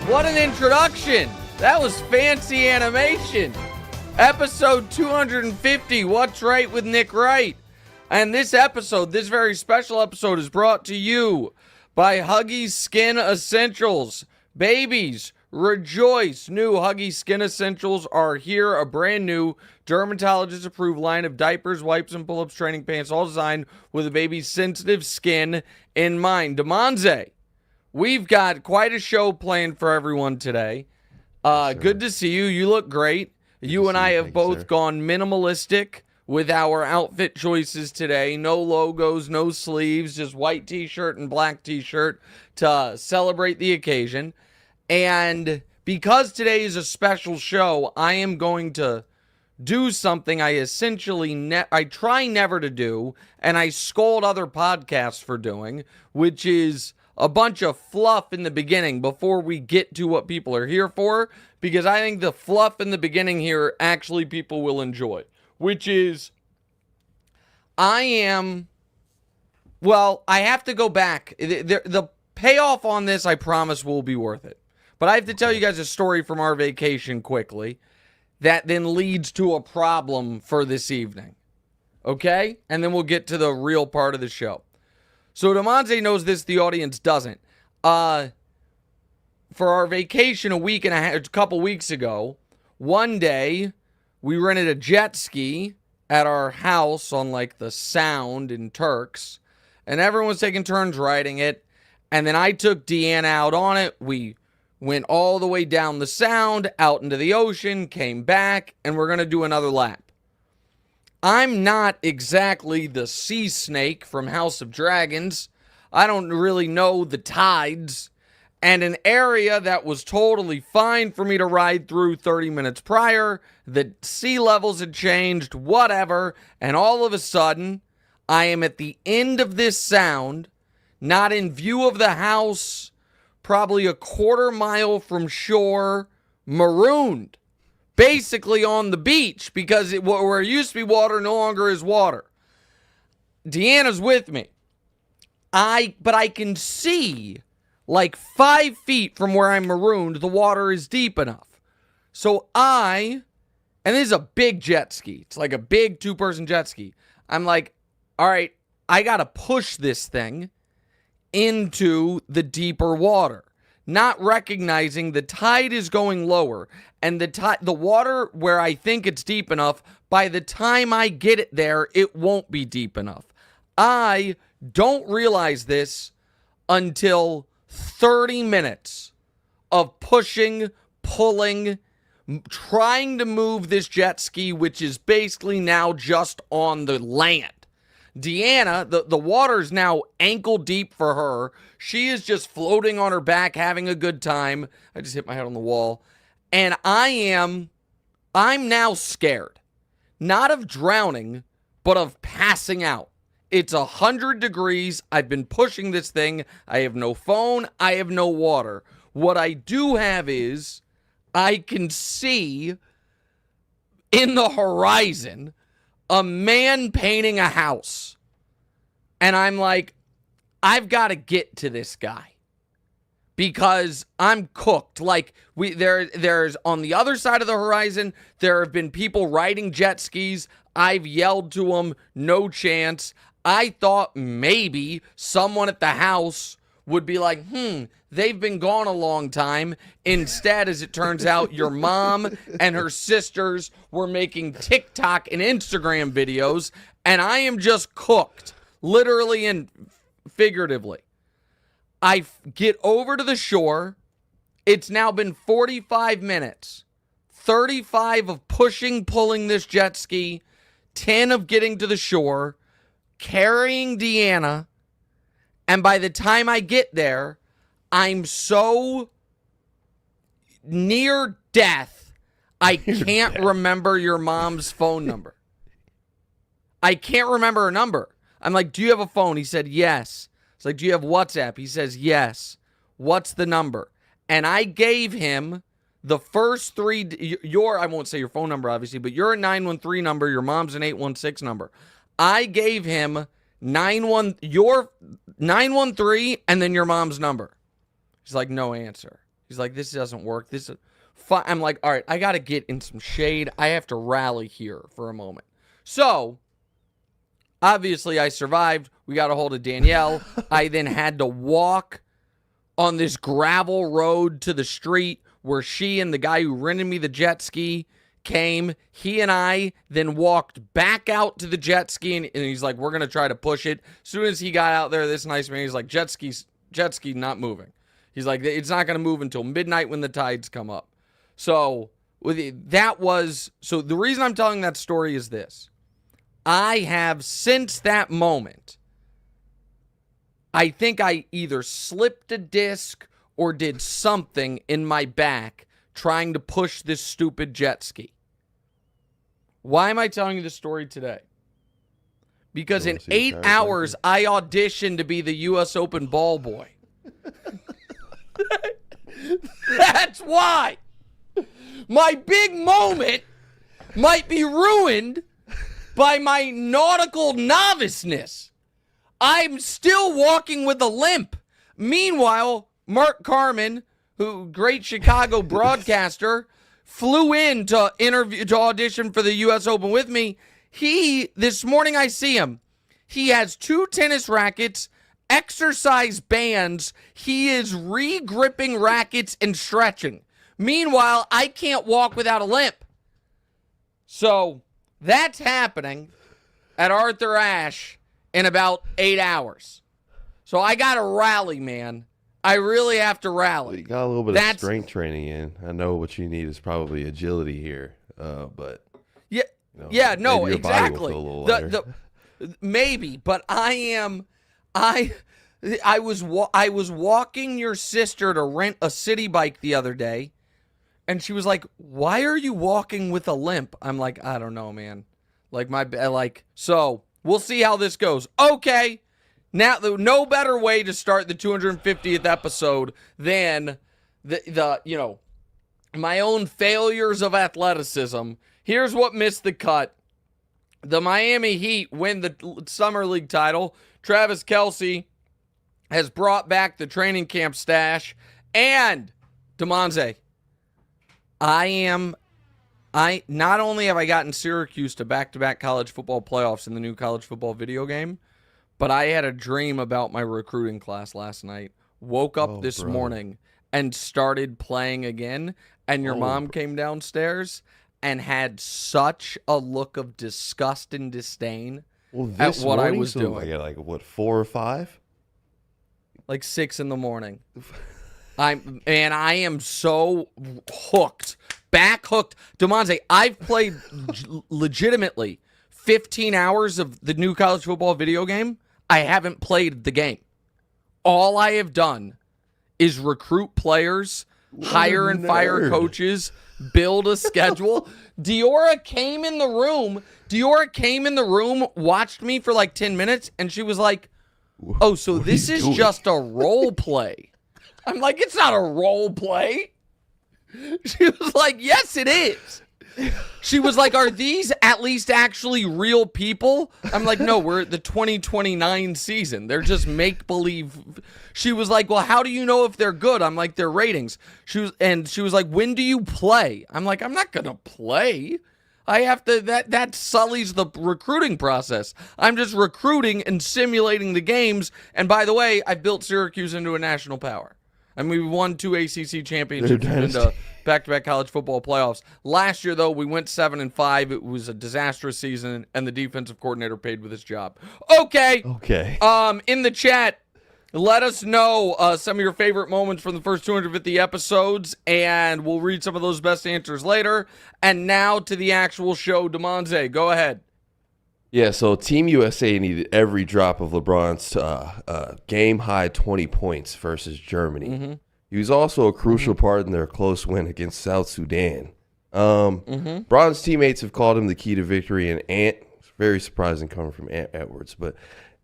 What an introduction. That was fancy animation. Episode 250, What's Right with Nick Wright. And this episode, this very special episode, is brought to you by Huggies Skin Essentials. Babies, rejoice. New Huggies Skin Essentials are here. A brand new dermatologist-approved line of diapers, wipes, and pull-ups training pants, all designed with a baby's sensitive skin in mind. Damonza, we've got quite a show planned for everyone today. Good to see you. You look great. You and I have both gone minimalistic with our outfit choices today. No logos, no sleeves, just white t-shirt and black t-shirt to celebrate the occasion. And because today is a special show, I am going to do something I essentially I try never to do, and I scold other podcasts for doing, which is a bunch of fluff in the beginning before we get to what people are here for, because I think the fluff in the beginning here actually people will enjoy, which is I have to go back. The payoff on this, I promise, will be worth it. But I have to tell you guys a story from our vacation quickly that then leads to a problem for this evening. Okay? And then we'll get to the real part of the show. So Damonza knows this, the audience doesn't. For our vacation a couple weeks ago, one day we rented a jet ski at our house on like the Sound in Turks, and everyone was taking turns riding it. And then I took Deanna out on it. We went all the way down the Sound, out into the ocean, came back, and we're going to do another lap. I'm not exactly the sea snake from House of Dragons. I don't really know the tides. And an area that was totally fine for me to ride through 30 minutes prior, the sea levels had changed, whatever, and all of a sudden, I am at the end of this Sound, not in view of the house, probably a quarter mile from shore, marooned. Basically on the beach, because where it used to be water no longer is water. Deanna's with me. But I can see like 5 feet from where I'm marooned, the water is deep enough. So and this is a big jet ski. It's like a big 2-person jet ski. I'm like, all right, I got to push this thing into the deeper water, not recognizing the tide is going lower, and the water where I think it's deep enough, by the time I get it there, it won't be deep enough. I don't realize this until 30 minutes of pushing, pulling, trying to move this jet ski, which is basically now just on the land. Deanna, the water's now ankle deep for her. She is just floating on her back, having a good time. I just hit my head on the wall. And I'm now scared. Not of drowning, but of passing out. It's 100 degrees. I've been pushing this thing. I have no phone. I have no water. What I do have is I can see in the horizon a man painting a house. And I'm like, I've got to get to this guy because I'm cooked. Like there's on the other side of the horizon, there have been people riding jet skis. I've yelled to them, no chance. I thought maybe someone at the house would be like, they've been gone a long time. Instead, as it turns out, your mom and her sisters were making TikTok and Instagram videos, and I am just cooked, literally and figuratively. I get over to the shore. It's now been 45 minutes, 35 of pushing, pulling this jet ski, 10 of getting to the shore, carrying Deanna, and by the time I get there, I'm so near death, I can't remember your mom's phone number. I can't remember her number. I'm like, do you have a phone? He said, yes. It's like, do you have WhatsApp? He says, yes. What's the number? And I gave him the first three, I won't say your phone number, obviously, but you're a 913 number. Your mom's an 816 number. I gave him your 913 and then your mom's number. He's like, no answer. He's like, this doesn't work. This is fine. I'm like, all right, I got to get in some shade. I have to rally here for a moment. So, obviously, I survived. We got a hold of Danielle. I then had to walk on this gravel road to the street where she and the guy who rented me the jet ski came. He and I then walked back out to the jet ski, and he's like, we're going to try to push it. As soon as he got out there, this nice man, he's like, jet ski not moving. He's like, it's not going to move until midnight when the tides come up. So so the reason I'm telling that story is this. I have, since that moment, I think I either slipped a disc or did something in my back trying to push this stupid jet ski. Why am I telling you this story today? Because in 8 hours, I auditioned to be the U.S. Open ball boy. That's why. My big moment might be ruined by my nautical noviceness. I'm still walking with a limp. Meanwhile, Mark Carman, great Chicago broadcaster, flew in to audition for the U.S. Open with me. This morning I see him. He has 2 tennis rackets, exercise bands. He is re-gripping rackets and stretching. Meanwhile, I can't walk without a limp. So that's happening at Arthur Ashe in about 8 hours. So I got to rally, man. I really have to rally. Well, you got a little bit of strength training in. I know what you need is probably agility here, but no, exactly. Maybe, but I was walking your sister to rent a city bike the other day, and she was like, "Why are you walking with a limp?" I'm like, "I don't know, man. So we'll see how this goes." Okay. Now, no better way to start the 250th episode than my own failures of athleticism. Here's what missed the cut. The Miami Heat win the Summer League title. Travis Kelce has brought back the training camp stash. And, Damonza, not only have I gotten Syracuse to back-to-back college football playoffs in the new college football video game, but I had a dream about my recruiting class last night. Woke up this morning and started playing again. And your mom came downstairs and had such a look of disgust and disdain at what I was doing. Like 4 or 5? Like 6 in the morning. I am so hooked. Back hooked. Damonza, I've played legitimately 15 hours of the new college football video game. I haven't played the game. All I have done is recruit players, hire and fire coaches, build a schedule. Diora came in the room, watched me for like 10 minutes, and she was like, "Oh, so this is just a role play." I'm like, "It's not a role play." She was like, "Yes, it is." She was like, "Are these at least actually real people?" I'm like, "No, we're at the 2029 season. They're just make-believe." She was like, "Well, how do you know if they're good?" I'm like, "Their ratings." She was like, "When do you play?" I'm like, "I'm not going to play. I have to, that sullies the recruiting process. I'm just recruiting and simulating the games. And by the way, I built Syracuse into a national power. I mean, we won 2 ACC championships into back-to-back college football playoffs. Last year, though, we went 7-5. It was a disastrous season, and the defensive coordinator paid with his job. Okay. In the chat, let us know some of your favorite moments from the first 250 episodes, and we'll read some of those best answers later. And now to the actual show. Damonza, go ahead. Yeah, so Team USA needed every drop of LeBron's game-high 20 points versus Germany. Mm-hmm. He was also a crucial part in their close win against South Sudan. LeBron's teammates have called him the key to victory, and it's very surprising coming from Ant Edwards. But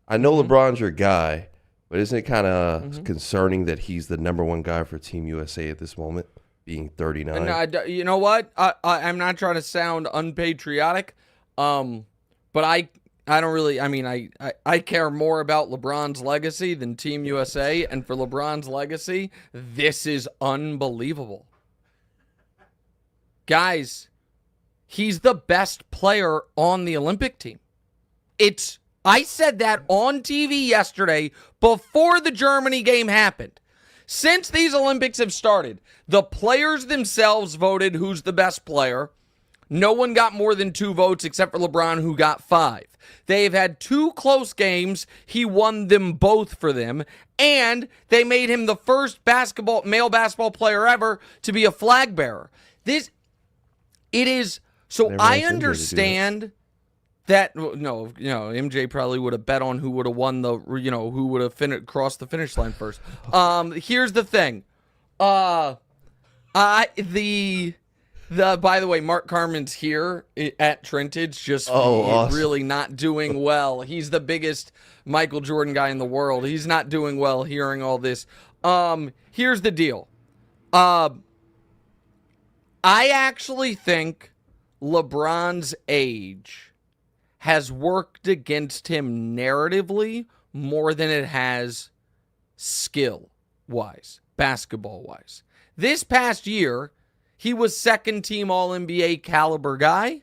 I know LeBron's your guy, but isn't it kind of concerning that he's the number one guy for Team USA at this moment, being 39? And, you know what? I'm not trying to sound unpatriotic, but I don't really, I mean, I care more about LeBron's legacy than Team USA, and for LeBron's legacy, this is unbelievable. Guys, he's the best player on the Olympic team. I said that on TV yesterday before the Germany game happened. Since these Olympics have started, the players themselves voted who's the best player. No one got more than 2 votes except for LeBron, who got 5. They've had 2 close games. He won them both for them. And they made him the first male basketball player ever to be a flag bearer. So I understand that, MJ probably would have bet on who would have won who would have crossed the finish line first. Here's the thing. By the way, Mark Carmen's here at Trentage, just awesome. Really not doing well. He's the biggest Michael Jordan guy in the world. He's not doing well hearing all this. Here's the deal. I actually think LeBron's age has worked against him narratively more than it has skill-wise, basketball-wise. This past year, he was second-team All-NBA caliber guy,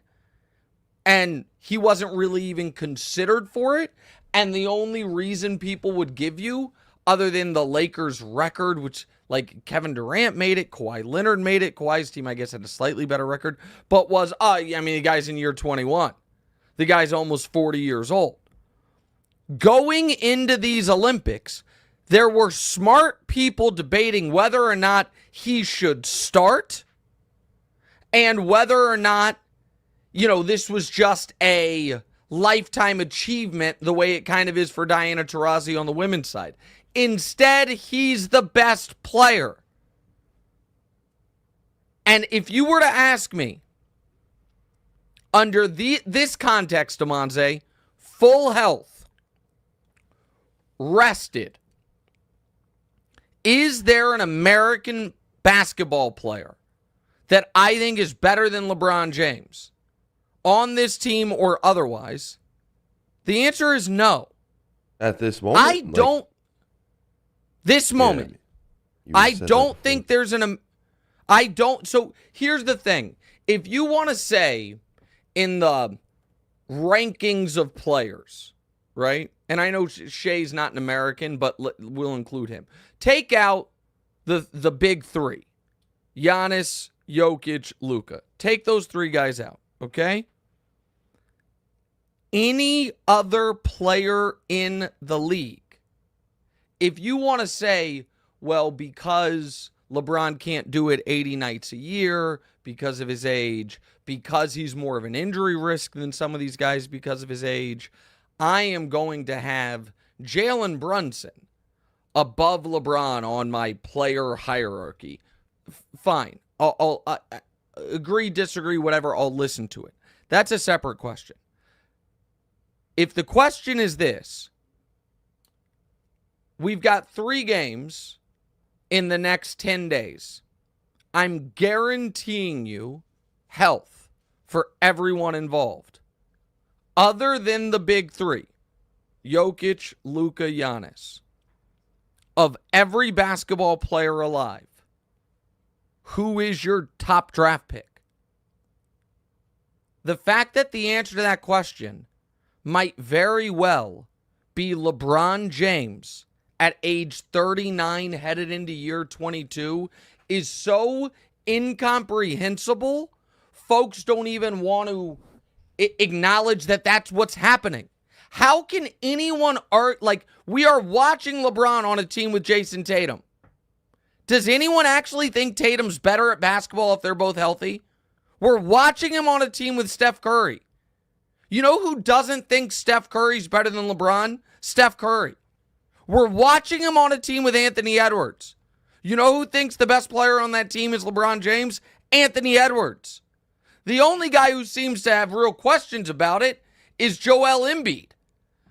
and he wasn't really even considered for it. And the only reason people would give you, other than the Lakers' record, which, like, Kevin Durant made it, Kawhi Leonard made it, Kawhi's team, I guess, had a slightly better record, but the guy's in year 21. The guy's almost 40 years old. Going into these Olympics, there were smart people debating whether or not he should start and whether or not, this was just a lifetime achievement the way it kind of is for Diana Taurasi on the women's side. Instead, he's the best player. And if you were to ask me, under this context, Damonza, full health, rested, is there an American basketball player that I think is better than LeBron James on this team or otherwise? The answer is no. At this moment? This moment. I don't think there's so here's the thing. If you want to say in the rankings of players, right? And I know Shea's not an American, but we'll include him. Take out the big 3. Giannis, Jokic, Luka. Take those 3 guys out, okay? Any other player in the league, if you want to say, well, because LeBron can't do it 80 nights a year because of his age, because he's more of an injury risk than some of these guys because of his age, I am going to have Jalen Brunson above LeBron on my player hierarchy. Fine. I'll agree, disagree, whatever. I'll listen to it. That's a separate question. If the question is this, we've got 3 games in the next 10 days. I'm guaranteeing you health for everyone involved. Other than the big 3, Jokic, Luka, Giannis. Of every basketball player alive, who is your top draft pick? The fact that the answer to that question might very well be LeBron James at age 39 headed into year 22 is so incomprehensible, folks don't even want to acknowledge that that's what's happening. How can anyone we are watching LeBron on a team with Jason Tatum. Does anyone actually think Tatum's better at basketball if they're both healthy? We're watching him on a team with Steph Curry. You know who doesn't think Steph Curry's better than LeBron? Steph Curry. We're watching him on a team with Anthony Edwards. You know who thinks the best player on that team is LeBron James? Anthony Edwards. The only guy who seems to have real questions about it is Joel Embiid,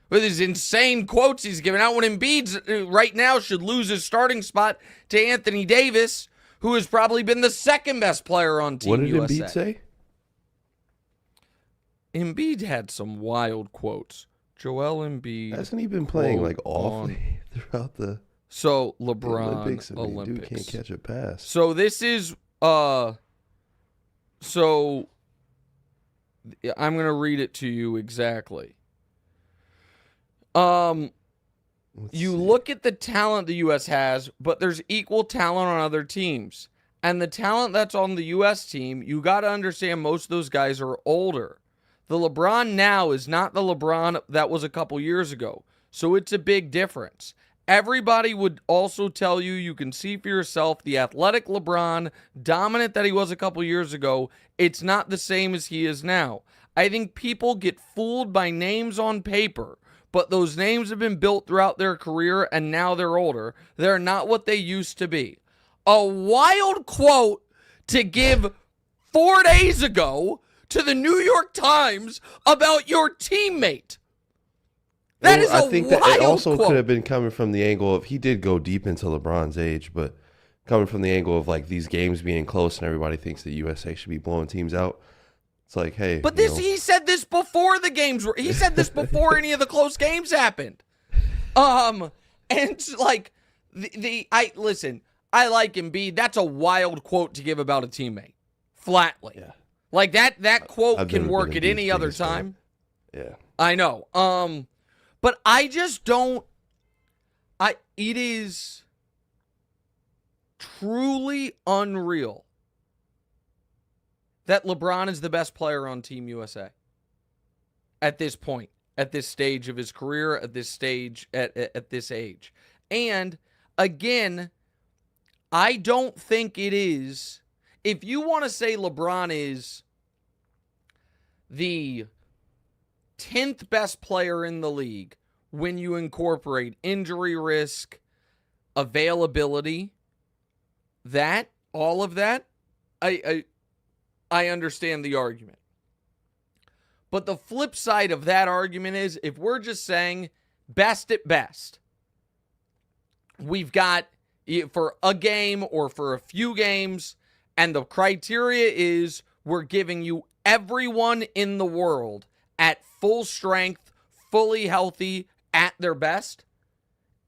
with his insane quotes he's giving out when Embiid right now should lose his starting spot to Anthony Davis, who has probably been the second best player on Team USA. What did Embiid say? Embiid had some wild quotes. Joel Embiid. Hasn't he been playing like quote awfully throughout the So LeBron Olympics? I mean, Olympics. dude can't catch a pass. So this is so I'm gonna read it to you exactly. Let's You see. look at the talent the U.S. has, but there's equal talent on other teams. And the talent that's on the U.S. team, you got to understand most of those guys are older. The LeBron now is not the LeBron that was a couple years ago. So it's a big difference. Everybody would also tell you, you can see for yourself, the athletic LeBron, dominant that he was a couple years ago, it's not the same as he is now. I think people get fooled by names on paper, but those names have been built throughout their career, and now they're older. They're not what they used to be. A wild quote to give 4 days ago to the New York Times about your teammate. That is I a think wild that it also quote. could have been coming from the angle of he did go deep into LeBron's age, but coming from the angle of like these games being close and everybody thinks the USA should be blowing teams out. It's like, hey, But he said this before the games were. He said this before any of the close games happened. And like I listen. I like Embiid. That's a wild quote to give about a teammate. Flatly. Yeah. Like that quote I've can never work been at Embiid's any other biggest fan. time. Yeah. I know. But I just don't. It is truly unreal that LeBron is the best player on Team USA at this point, at this stage of his career, at this stage, at this age. And again, I don't think it is. If you want to say LeBron is the 10th best player in the league when you incorporate injury risk, availability, all of that, I understand the argument. But the flip side of that argument is if we're just saying best at best, we've got for a game or for a few games, and the criteria is we're giving you everyone in the world at full strength, fully healthy, at their best.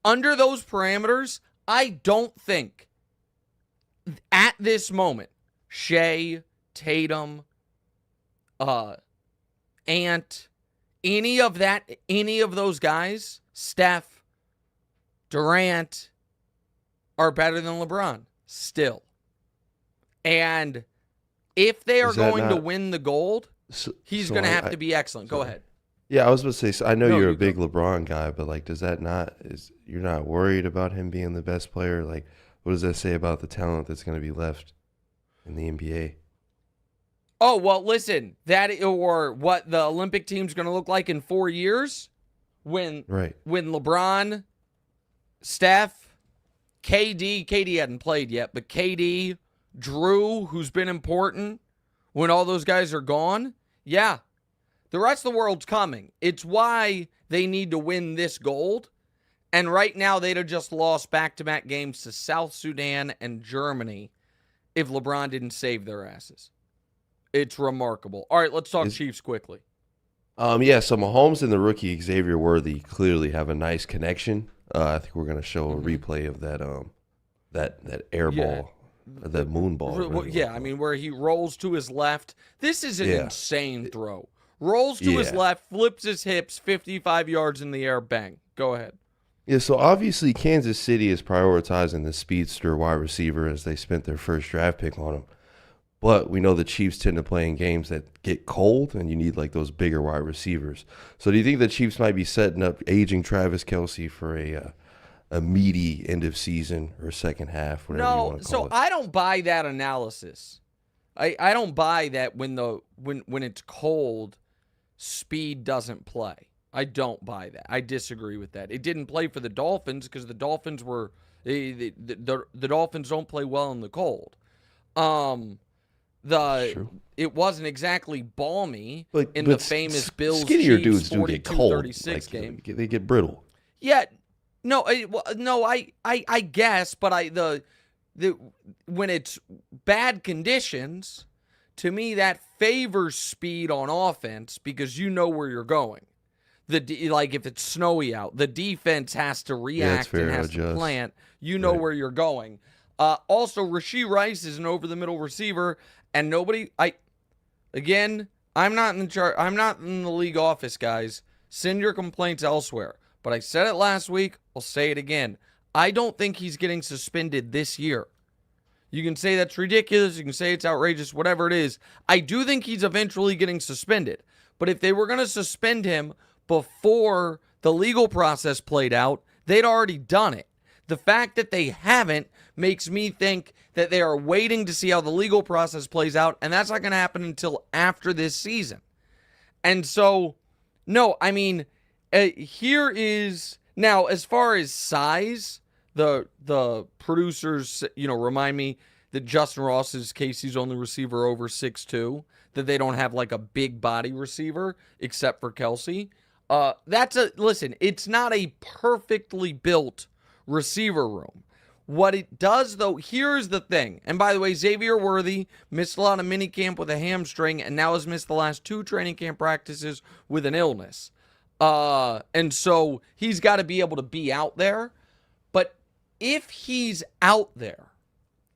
Under those parameters, I don't think at this moment, Shea, Tatum, Ant, any of those guys, Steph, Durant, are better than LeBron still. And if they are going to win the gold, he's going to have to be excellent. Go ahead. Yeah, I was going to say, so I know No, you're you a big LeBron guy, but like, you're not worried about him being the best player? Like, what does that say about the talent that's going to be left in the NBA? Oh, well, listen, or what the Olympic team's going to look like in 4 years when LeBron, Steph, KD hadn't played yet, but KD, Drew, who's been important, when all those guys are gone, yeah, the rest of the world's coming. It's why they need to win this gold. And right now, they'd have just lost back-to-back games to South Sudan and Germany if LeBron didn't save their asses. It's remarkable. All right, let's talk Chiefs quickly. Yeah, so Mahomes and the rookie Xavier Worthy clearly have a nice connection. I think we're going to show a replay of that air ball, or that moon ball. I mean, where he rolls to his left. This is an insane throw. Rolls to his left, flips his hips, 55 yards in the air, bang. Go ahead. Yeah, so obviously Kansas City is prioritizing the speedster wide receiver as they spent their first draft pick on him. But we know the Chiefs tend to play in games that get cold, and you need like those bigger wide receivers. So do you think the Chiefs might be setting up aging Travis Kelce for a meaty end of season or second half, whatever you want to call it? I don't buy that analysis. I don't buy that when it's cold, speed doesn't play. I don't buy that. I disagree with that. It didn't play for the Dolphins because the Dolphins were the Dolphins don't play well in the cold. It wasn't exactly balmy in the famous Bills skinnier Chiefs dudes do get cold. 42-36 game. They get brittle. Yeah, I guess, but when it's bad conditions, to me, that favors speed on offense because you know where you're going. Like if it's snowy out, the defense has to react and has to plant. You know where you're going. Also, Rashee Rice is an over-the-middle receiver, and I'm not in charge. I'm not in the league office, guys. Send your complaints elsewhere. But I said it last week. I'll say it again. I don't think he's getting suspended this year. You can say that's ridiculous. You can say it's outrageous, whatever it is. I do think he's eventually getting suspended. But if they were going to suspend him before the legal process played out, they'd already done it. The fact that they haven't makes me think that they are waiting to see how the legal process plays out, and that's not going to happen until after this season. And so, no, I mean, here is, now, as far as size, the producers, remind me that Justin Ross is Casey's only receiver over 6'2", that they don't have like a big body receiver except for Kelsey. Listen, it's not a perfectly built receiver room. What it does, though, here's the thing. And by the way, Xavier Worthy missed a lot of minicamp with a hamstring and now has missed the last 2 training camp practices with an illness. And so he's got to be able to be out there. But if he's out there,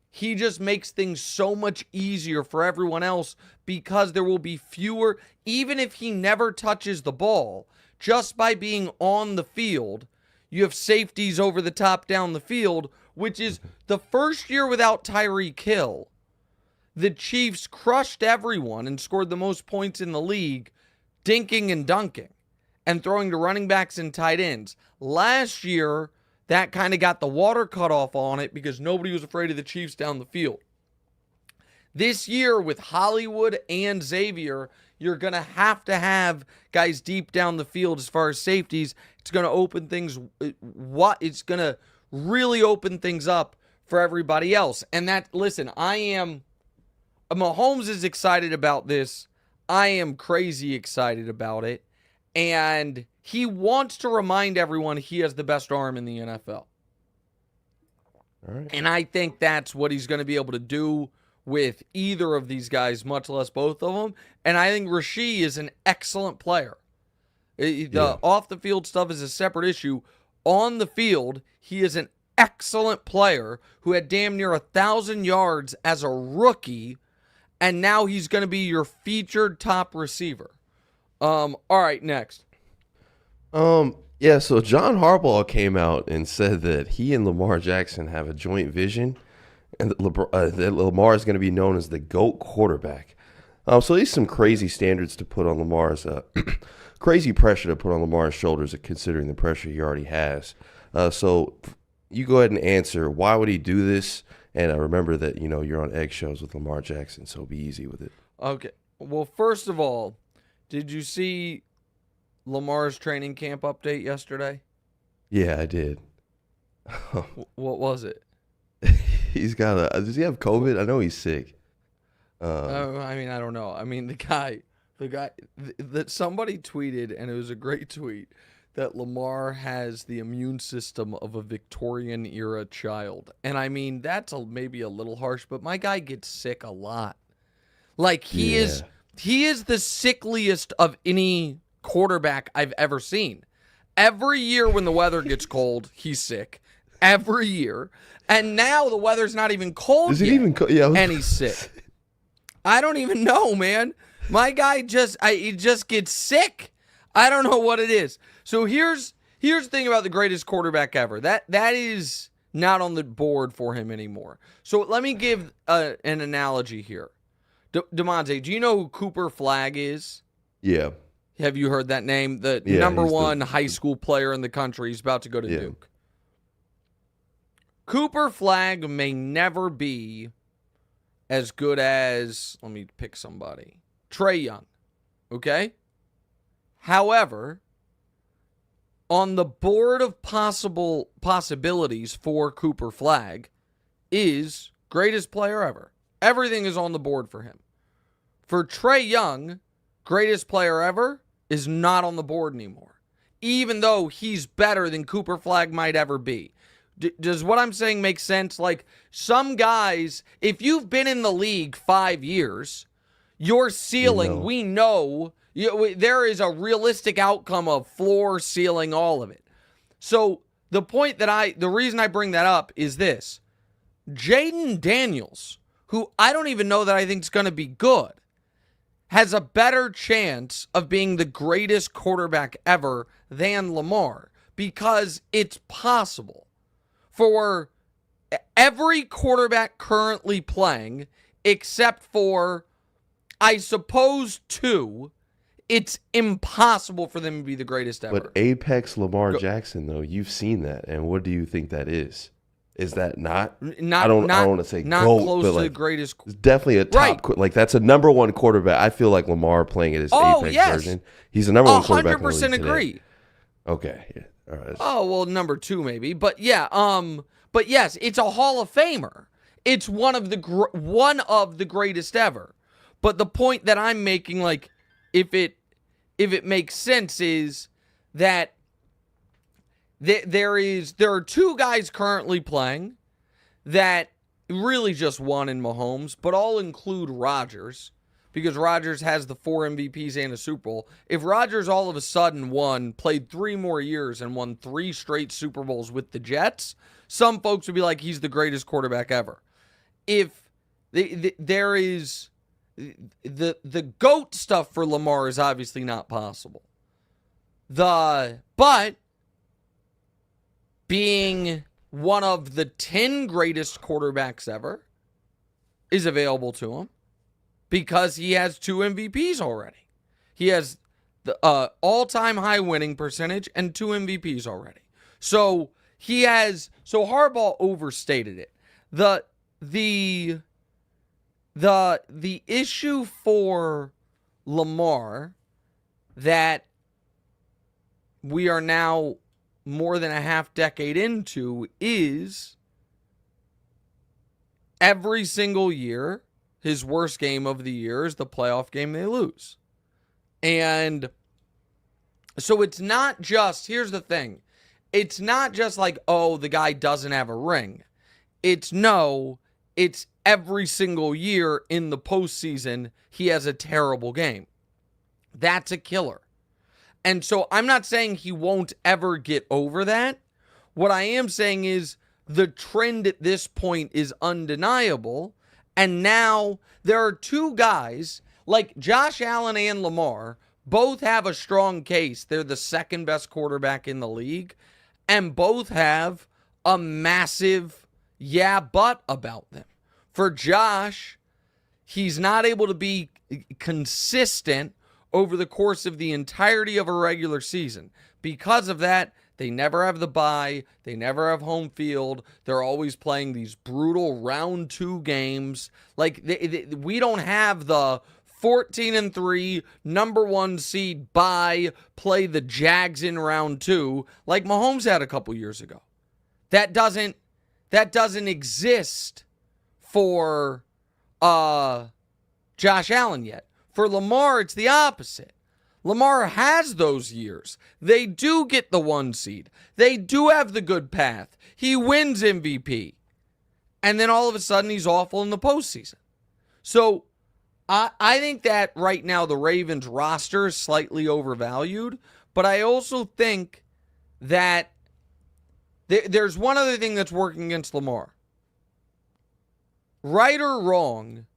he just makes things so much easier for everyone else because there will be fewer, even if he never touches the ball, just by being on the field, you have safeties over the top down the field, which is the first year without Tyreek Hill. The Chiefs crushed everyone and scored the most points in the league, dinking and dunking and throwing to running backs and tight ends. Last year, that kind of got the water cut off on it because nobody was afraid of the Chiefs down the field. This year, with Hollywood and Xavier, you're going to have guys deep down the field as far as safeties. It's going to open things. It's going to really open things up for everybody else. And listen, Mahomes is excited about this. I am crazy excited about it. And he wants to remind everyone he has the best arm in the NFL. All right. And I think that's what he's going to be able to do with either of these guys, much less both of them. And I think Rashee is an excellent player. The off-the-field stuff is a separate issue. On the field, he is an excellent player who had damn near 1,000 yards as a rookie, and now he's going to be your featured top receiver. All right, next. Yeah, so John Harbaugh came out and said that he and Lamar Jackson have a joint vision, and that Lamar is going to be known as the GOAT quarterback. So these some crazy standards to put on Lamar's, crazy pressure to put on Lamar's shoulders, considering the pressure he already has. So you go ahead and answer, why would he do this? And remember that, you're on eggshells with Lamar Jackson, so be easy with it. Okay. Well, first of all, did you see Lamar's training camp update yesterday? Yeah, I did. What was it? Does he have COVID? I know he's sick. I don't know. The guy that somebody tweeted, and it was a great tweet, that Lamar has the immune system of a Victorian era child. And that's maybe a little harsh, but my guy gets sick a lot. Like he is the sickliest of any quarterback I've ever seen. Every year when the weather gets cold, he's sick. Every year. And now the weather's not even cold Is yet, it even and he's sick. I don't even know, man. My guy he just gets sick. I don't know what it is. So here's the thing about the greatest quarterback ever. That is not on the board for him anymore. So let me give an analogy here. Damonza, do you know who Cooper Flagg is? Yeah. Have you heard that name? The number one high school player in the country. He's about to go to Duke. Cooper Flagg may never be as good as, let me pick somebody, Trae Young. Okay? However, on the board of possibilities for Cooper Flagg is greatest player ever. Everything is on the board for him. For Trae Young, greatest player ever is not on the board anymore, even though he's better than Cooper Flagg might ever be. Does what I'm saying make sense? Like, some guys, if you've been in the league 5 years, Your ceiling, we know, there is a realistic outcome of floor, ceiling, all of it. So the reason I bring that up is this. Jaden Daniels, who I don't even know that I think is going to be good, has a better chance of being the greatest quarterback ever than Lamar, because it's possible for every quarterback currently playing, except for, I suppose, 2, it's impossible for them to be the greatest ever. But Apex Lamar Jackson, though, you've seen that, and what do you think that is? Is that not I don't want to say not GOAT, close but to like, the greatest? it's definitely a top, like that's a number 1 quarterback. I feel like Lamar playing at his Apex version. He's a number 1 quarterback. 100% agree. Today. Okay. Yeah. All right. Oh, well, number 2 maybe, but yeah. But yes, it's a Hall of Famer. It's one of the greatest ever. But the point that I'm making, like, if it makes sense, is that there are 2 guys currently playing that really just one in Mahomes, but I'll include Rodgers, because Rodgers has the 4 MVPs and a Super Bowl. If Rodgers all of a sudden played 3 more years and won 3 straight Super Bowls with the Jets, some folks would be like, he's the greatest quarterback ever. If there is the GOAT stuff for Lamar is obviously not possible. But being one of the 10 greatest quarterbacks ever is available to him, because he has 2 MVPs already. He has the all-time high winning percentage and 2 MVPs already. So Harbaugh overstated it. The issue for Lamar that we are now more than a half decade into is every single year, his worst game of the year is the playoff game they lose. And so it's not just, here's the thing, it's not just like, oh, the guy doesn't have a ring. It's every single year in the postseason, he has a terrible game. That's a killer. And so I'm not saying he won't ever get over that. What I am saying is the trend at this point is undeniable. And now there are 2 guys, like Josh Allen and Lamar, both have a strong case. They're the 2nd best quarterback in the league, and both have a massive but about them. For Josh, he's not able to be consistent over the course of the entirety of a regular season. Because of that, they never have the bye. They never have home field. They're always playing these brutal round 2 games. Like, we don't have the 14-3 number 1 seed bye, play the Jags in round 2 like Mahomes had a couple years ago. That doesn't exist for Josh Allen yet. For Lamar, it's the opposite. Lamar has those years. They do get the 1 seed. They do have the good path. He wins MVP. And then all of a sudden, he's awful in the postseason. So I think that right now the Ravens roster is slightly overvalued. But I also think that there's one other thing that's working against Lamar. Right or wrong,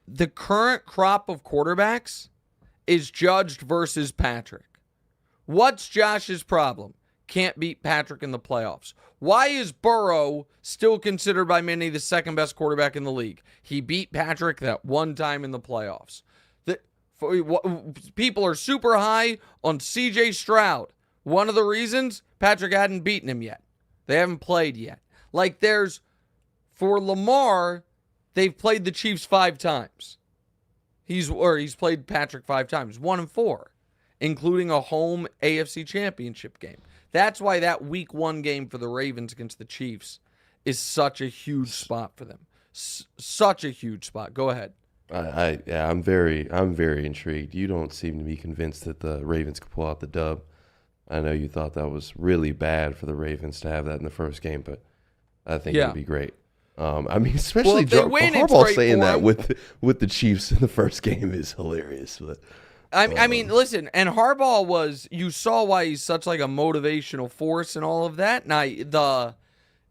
the current crop of quarterbacks is judged versus Patrick. What's Josh's problem? Can't beat Patrick in the playoffs. Why is Burrow still considered by many the 2nd best quarterback in the league? He beat Patrick that one time in the playoffs. People are super high on CJ Stroud. One of the reasons, Patrick hadn't beaten him yet. They haven't played yet. Like, for Lamar, they've played the Chiefs 5 times. He's played Patrick 5 times, 1-4, including a home AFC Championship game. That's why that Week 1 game for the Ravens against the Chiefs is such a huge spot for them. Such a huge spot. Go ahead. I'm very intrigued. You don't seem to be convinced that the Ravens could pull out the dub. I know you thought that was really bad for the Ravens to have that in the first game, but I think it would be great. I mean, especially if they win, it's Harbaugh great saying for that him. with the Chiefs in the first game is hilarious. But I mean, listen, and Harbaugh you saw why he's such like a motivational force and all of that. Now,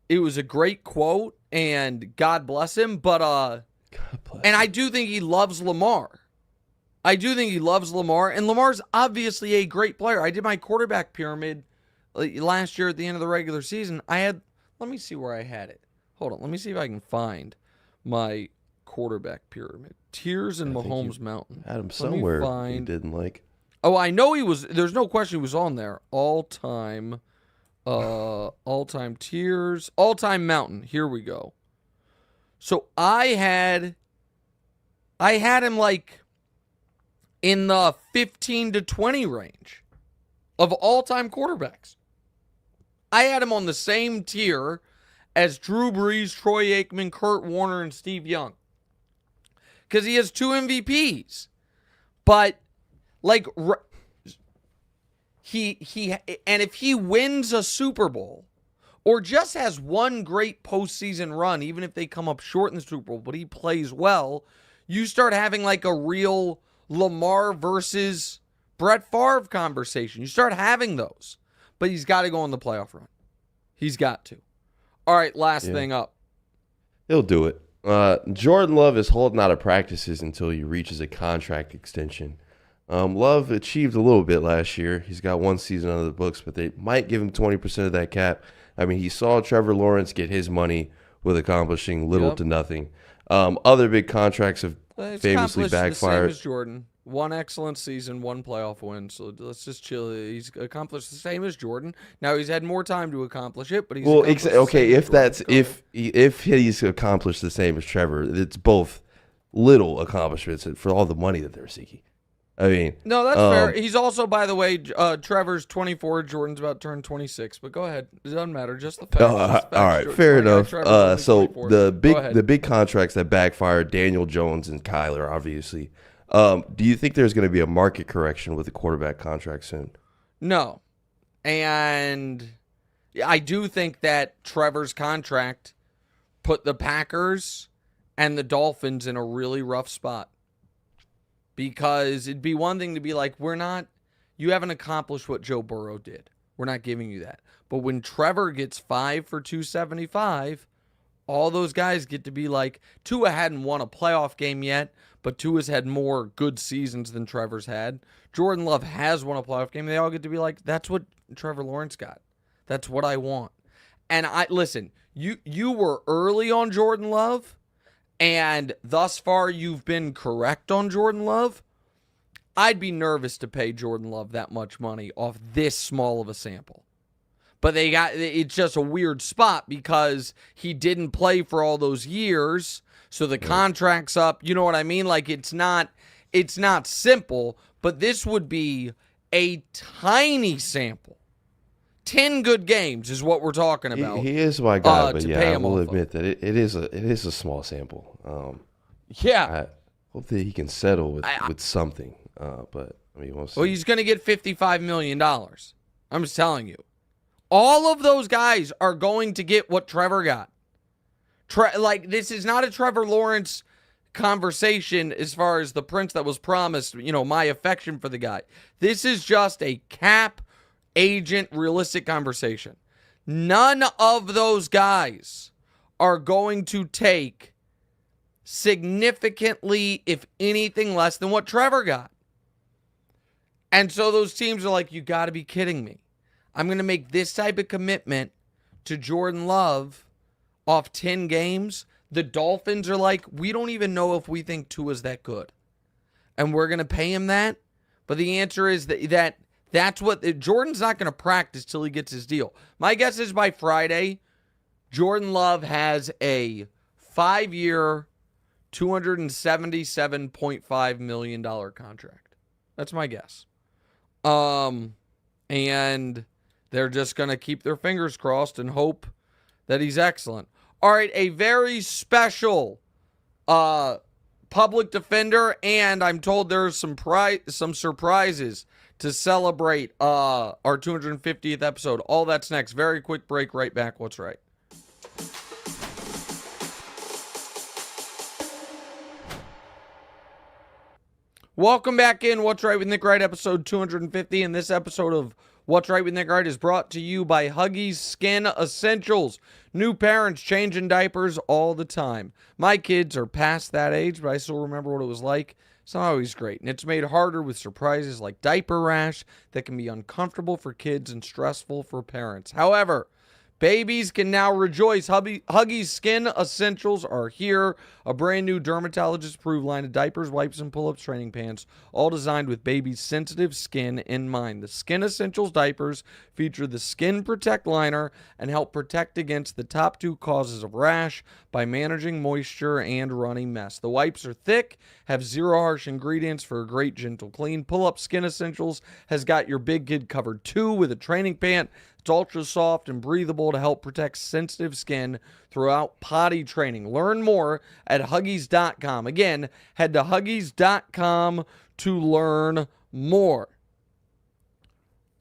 it was a great quote, and God bless him, but I do think he loves Lamar. I do think he loves Lamar, and Lamar's obviously a great player. I did my quarterback pyramid last year at the end of the regular season. Let me see where I had it. Hold on, let me see if I can find my quarterback pyramid. Tiers and Mahomes Mountain. Had him somewhere you didn't like. Oh, I know he was. There's no question he was on there. All-time tiers, all-time mountain. Here we go. So I had him like in the 15 to 20 range of all-time quarterbacks. I had him on the same tier as Drew Brees, Troy Aikman, Kurt Warner, and Steve Young. Because he has 2 MVPs. But, like, if he wins a Super Bowl, or just has one great postseason run, even if they come up short in the Super Bowl, but he plays well, you start having, like, a real Lamar versus Brett Favre conversation. You start having those. But he's got to go on the playoff run. He's got to. All right, last thing up. He'll do it. Jordan Love is holding out of practices until he reaches a contract extension. Love achieved a little bit last year. He's got 1 season under the books, but they might give him 20% of that cap. I mean, he saw Trevor Lawrence get his money with accomplishing little to nothing. Other big contracts have famously backfired. The same as Jordan. 1 excellent season, 1 playoff win. So let's just chill. He's accomplished the same as Jordan. Now he's had more time to accomplish it, but he's okay. If he's accomplished the same as Trevor, it's both little accomplishments for all the money that they're seeking. I mean, no, that's fair. He's also, by the way, Trevor's 24, Jordan's about to turn 26. But go ahead, it doesn't matter. Just the facts. All right, fair enough. So the big contracts that backfired, Daniel Jones and Kyler, obviously. Do you think there's going to be a market correction with the quarterback contract soon? No, and I do think that Trevor's contract put the Packers and the Dolphins in a really rough spot. Because it'd be one thing to be like, you haven't accomplished what Joe Burrow did. We're not giving you that. But when Trevor gets 5 for 275, all those guys get to be like, Tua hadn't won a playoff game yet, but Tua's had more good seasons than Trevor's had. Jordan Love has won a playoff game. They all get to be like, that's what Trevor Lawrence got. That's what I want. And listen, you were early on Jordan Love, and thus far you've been correct on Jordan Love. I'd be nervous to pay Jordan Love that much money off this small of a sample. But it's just a weird spot because he didn't play for all those years, so the contract's up. You know what I mean? Like it's not simple, but this would be a tiny sample. 10 good games is what we're talking about. He is my guy, but yeah, I will admit that it is a small sample. I hope that he can settle with something. But I mean, we'll see. Well, he's going to get $55 million. I'm just telling you. All of those guys are going to get what Trevor got. This is not a Trevor Lawrence conversation as far as the prince that was promised, my affection for the guy. This is just a cap agent realistic conversation. None of those guys are going to take significantly, if anything, less than what Trevor got. And so those teams are like, you got to be kidding me. I'm going to make this type of commitment to Jordan Love off 10 games. The Dolphins are like, we don't even know if we think Tua's that good. And we're going to pay him that. But the answer is that's what Jordan's not going to practice till he gets his deal. My guess is by Friday, Jordan Love has a 5-year, $277.5 million contract. That's my guess. And they're just going to keep their fingers crossed and hope that he's excellent. All right, a very special public defender, and I'm told there's some surprises to celebrate our 250th episode. All that's next. Very quick break. Right back. What's right? Welcome back in What's Right with Nick Wright, episode 250. And this episode of What's Right with Nick Wright is brought to you by Huggies Skin Essentials. New parents changing diapers all the time. My kids are past that age, but I still remember what it was like. It's not always great, and it's made harder with surprises like diaper rash that can be uncomfortable for kids and stressful for parents. However, babies can now rejoice. Huggies Skin Essentials are here. A brand new dermatologist-approved line of diapers, wipes, and pull-ups training pants, all designed with babies' sensitive skin in mind. The Skin Essentials diapers feature the Skin Protect liner and help protect against the top 2 causes of rash by managing moisture and runny mess. The wipes are thick, have zero harsh ingredients for a great gentle clean. Pull-Up Skin Essentials has got your big kid covered too with a training pant. It's ultra soft and breathable to help protect sensitive skin throughout potty training. Learn more at Huggies.com. Again, head to Huggies.com to learn more.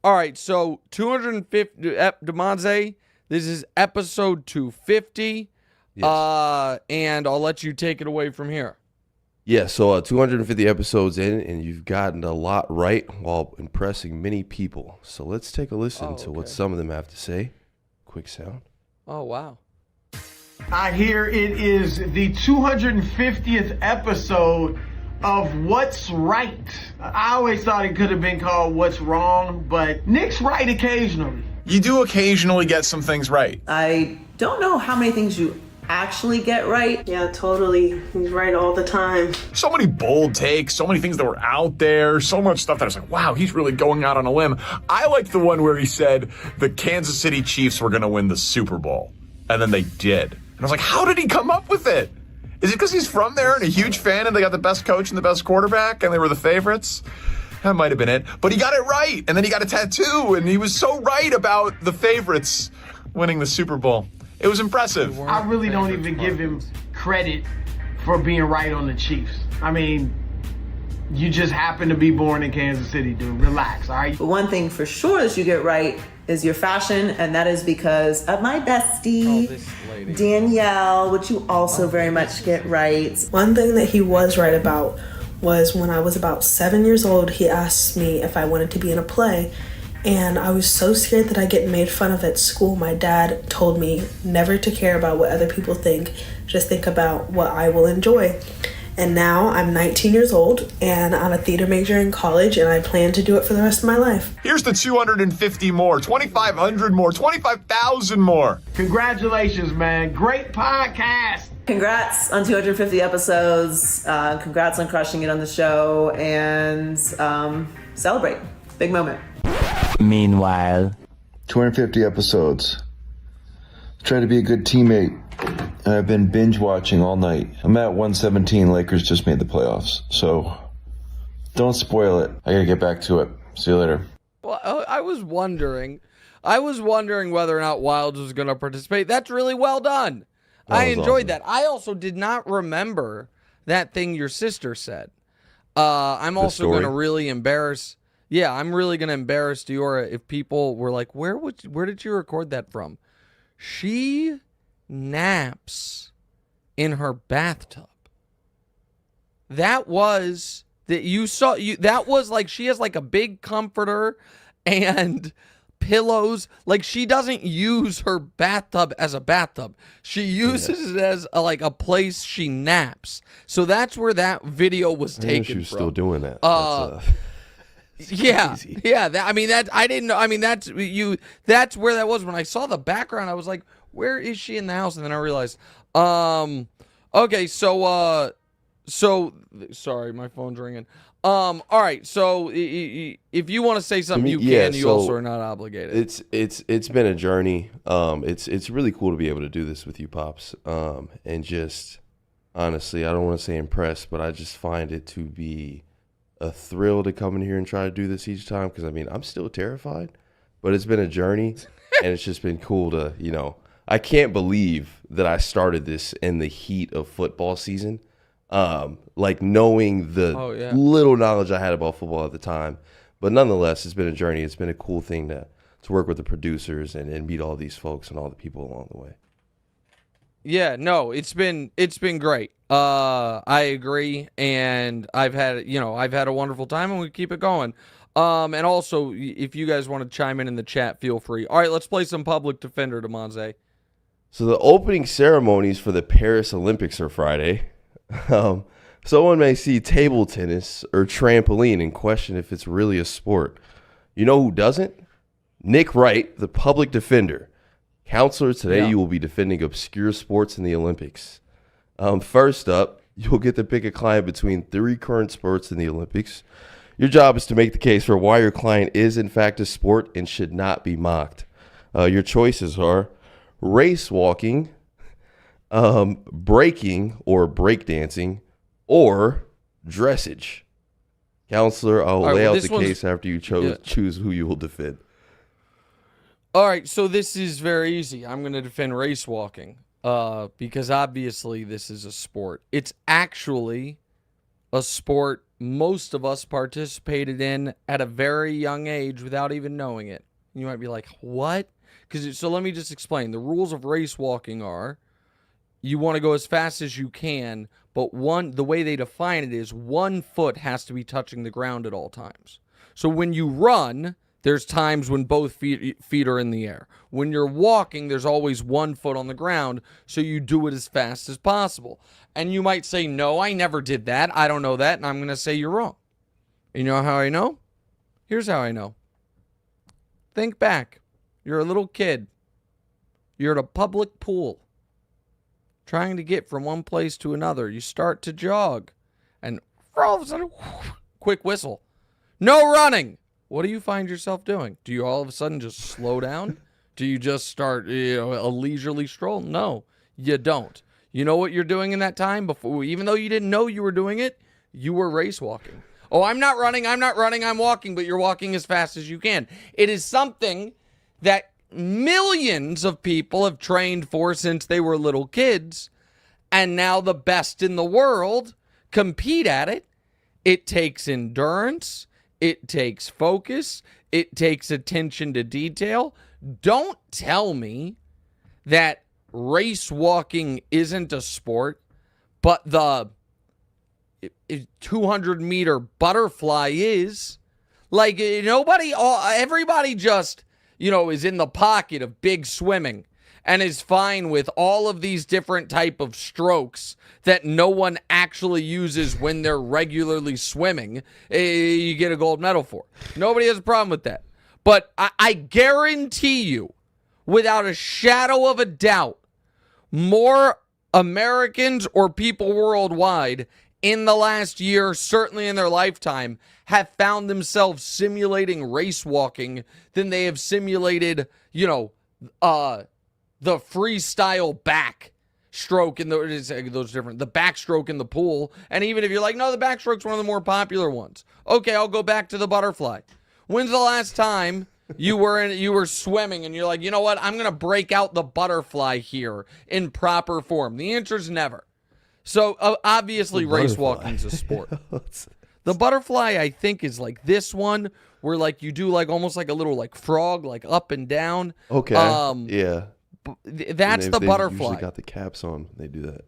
All right, so 250, Damonza, this is episode 250. Yes. And I'll let you take it away from here. Yeah, so 250 episodes in, and you've gotten a lot right while impressing many people. So let's take a listen to what some of them have to say. Quick sound. Oh, wow. I hear it is the 250th episode of What's Right. I always thought it could have been called What's Wrong, but Nick's right occasionally. You do occasionally get some things right. I don't know how many things you actually get right. Yeah, totally. He's right all the time. So many bold takes, so many things that were out there, so much stuff that I was like, wow, he's really going out on a limb. I liked the one where he said the Kansas City Chiefs were going to win the Super Bowl. And then they did. And I was like, how did he come up with it? Is it because he's from there and a huge fan and they got the best coach and the best quarterback and they were the favorites? That might have been it. But he got it right. And then he got a tattoo and he was so right about the favorites winning the Super Bowl. It was impressive. I really don't even give him credit for being right on the Chiefs. I mean, you just happen to be born in Kansas City, dude. Relax, all right? But one thing for sure that you get right is your fashion, and that is because of my bestie, Danielle, which you also very much get right. One thing that he was right about was when I was about 7 years old, he asked me if I wanted to be in a play. And I was so scared that I'd get made fun of at school. My dad told me never to care about what other people think, just think about what I will enjoy. And now I'm 19 years old and I'm a theater major in college and I plan to do it for the rest of my life. Here's the 250 more, 2,500 more, 25,000 more. Congratulations, man. Great podcast. Congrats on 250 episodes. Congrats on crushing it on the show, and celebrate. Big moment. Meanwhile, 250 episodes. Try to be a good teammate. And I've been binge watching all night. I'm at 117. Lakers just made the playoffs. So don't spoil it. I gotta get back to it. See you later. Well, I was wondering whether or not Wilds was going to participate. That's really well done. I enjoyed that. I also did not remember that thing your sister said. I'm also going to really embarrass. Yeah, I'm really going to embarrass Diora if people were like, where did you record that from? She naps in her bathtub. That was that you saw that was like she has like a big comforter and pillows. Like she doesn't use her bathtub as a bathtub. She uses it as a place she naps. So that's where that video was taken She was from. still doing that. Yeah, crazy. yeah. I didn't know. I mean, that's where that was. When I saw the background, I was like, "Where is she in the house?" And then I realized, okay, so sorry, my phone's ringing. All right, so if you want to say something, you can. You also are not obligated. It's been a journey. It's really cool to be able to do this with you, Pops. And just honestly, I don't want to say impressed, but I just find it to be a thrill to come in here and try to do this each time, because I mean I'm still terrified, but it's been a journey and it's just been cool to, I can't believe that I started this in the heat of football season, like knowing the little knowledge I had about football at the time, but nonetheless it's been a journey. It's been a cool thing to work with the producers and meet all these folks and all the people along the way. Yeah, no, it's been great. I agree, and I've had a wonderful time, and we keep it going. And also, if you guys want to chime in the chat, feel free. All right, let's play some Public Defender, Damonza. So the opening ceremonies for the Paris Olympics are Friday. Someone may see table tennis or trampoline and question if it's really a sport. You know who doesn't? Nick Wright, the public defender. Counselor, today you will be defending obscure sports in the Olympics. First up, you'll get to pick a client between 3 current sports in the Olympics. Your job is to make the case for why your client is in fact a sport and should not be mocked. Your choices are race walking, breaking or breakdancing, or dressage. Counselor, I'll lay out the case after you choose who you will defend. All right, so this is very easy. I'm going to defend race walking because obviously this is a sport. It's actually a sport most of us participated in at a very young age without even knowing it. You might be like, what? So let me just explain. The rules of race walking are you want to go as fast as you can, but the way they define it is 1 foot has to be touching the ground at all times. So when you run, there's times when both feet are in the air. When you're walking, there's always 1 foot on the ground, so you do it as fast as possible. And you might say, no, I never did that. I don't know that, and I'm going to say you're wrong. You know how I know? Here's how I know. Think back. You're a little kid. You're at a public pool, trying to get from one place to another. You start to jog, and all of a sudden, quick whistle. No running. What do you find yourself doing? Do you all of a sudden just slow down? Do you just start a leisurely stroll? No, you don't. You know what you're doing in that time? Before, even though you didn't know you were doing it, you were race walking. Oh, I'm not running, I'm walking, but you're walking as fast as you can. It is something that millions of people have trained for since they were little kids, and now the best in the world compete at it. It takes endurance. It takes focus. It takes attention to detail. Don't tell me that race walking isn't a sport, but the 200-meter butterfly is. Like, everybody just, is in the pocket of big swimming and is fine with all of these different type of strokes that no one actually uses when they're regularly swimming. You get a gold medal for. Nobody has a problem with that. But I guarantee you, without a shadow of a doubt, more Americans or people worldwide in the last year, certainly in their lifetime, have found themselves simulating race walking than they have simulated, the freestyle back stroke in those different, the backstroke in the pool. And even if you're like, no, the backstroke's one of the more popular ones. Okay, I'll go back to the butterfly. When's the last time you were swimming and you're like, you know what? I'm going to break out the butterfly here in proper form. The answer is never. So obviously race walking is a sport. The butterfly, I think, is like this one where like you do like almost like a little like frog, like up and down. Okay. Yeah. That's the butterfly. Usually got the caps on. They do that.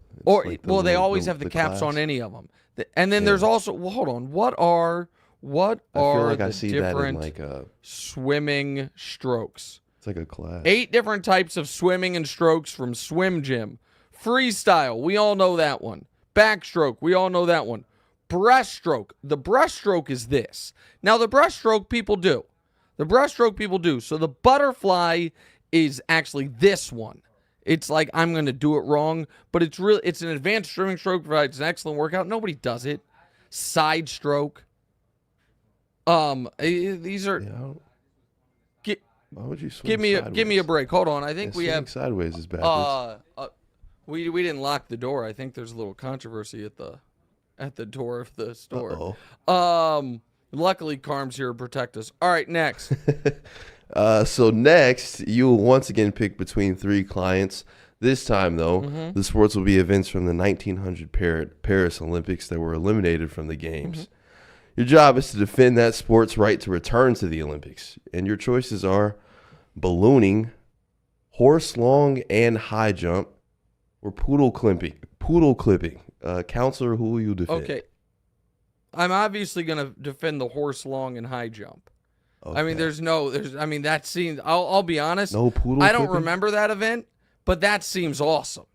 They always have the caps on any of them. And then there's also hold on. What are the different swimming strokes? It's like a class. 8 different types of swimming and strokes from Swim Gym. Freestyle, we all know that one. Backstroke, we all know that one. Breaststroke. The breaststroke is this. Now, the breaststroke people do. So the butterfly is actually this one. It's like, I'm going to do it wrong, but it's an advanced swimming stroke, provides an excellent workout. Nobody does it. Side stroke. These are... Why would you swim sideways? Give me a break. Hold on. I think we have... sideways is backwards. We didn't lock the door. I think there's a little controversy at the door of the store. Uh-oh. Luckily, Carm's here to protect us. All right, next. So next, you will once again pick between 3 clients. This time, though, the sports will be events from the 1900 Paris Olympics that were eliminated from the games. Your job is to defend that sport's right to return to the Olympics. And your choices are ballooning, horse long and high jump, We're poodle clipping. Counselor, who will you defend? Okay. I'm obviously going to defend the horse long and high jump. Okay. I mean, that seems, I'll be honest. No poodle I don't clipping? remember that event, but that seems awesome.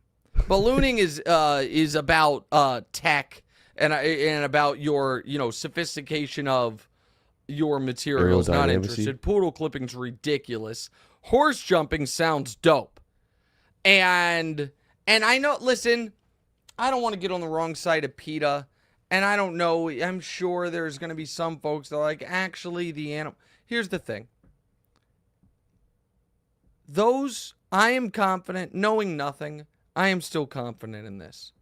Ballooning is about tech and about your, sophistication of your materials, not Aerodynamicy. interested. Poodle clipping's ridiculous. Horse jumping sounds dope. And I know, listen, I don't want to get on the wrong side of PETA, and I don't know, I'm sure there's going to be some folks that are like, actually, the animal. Here's the thing. I am confident, knowing nothing, I am still confident in this.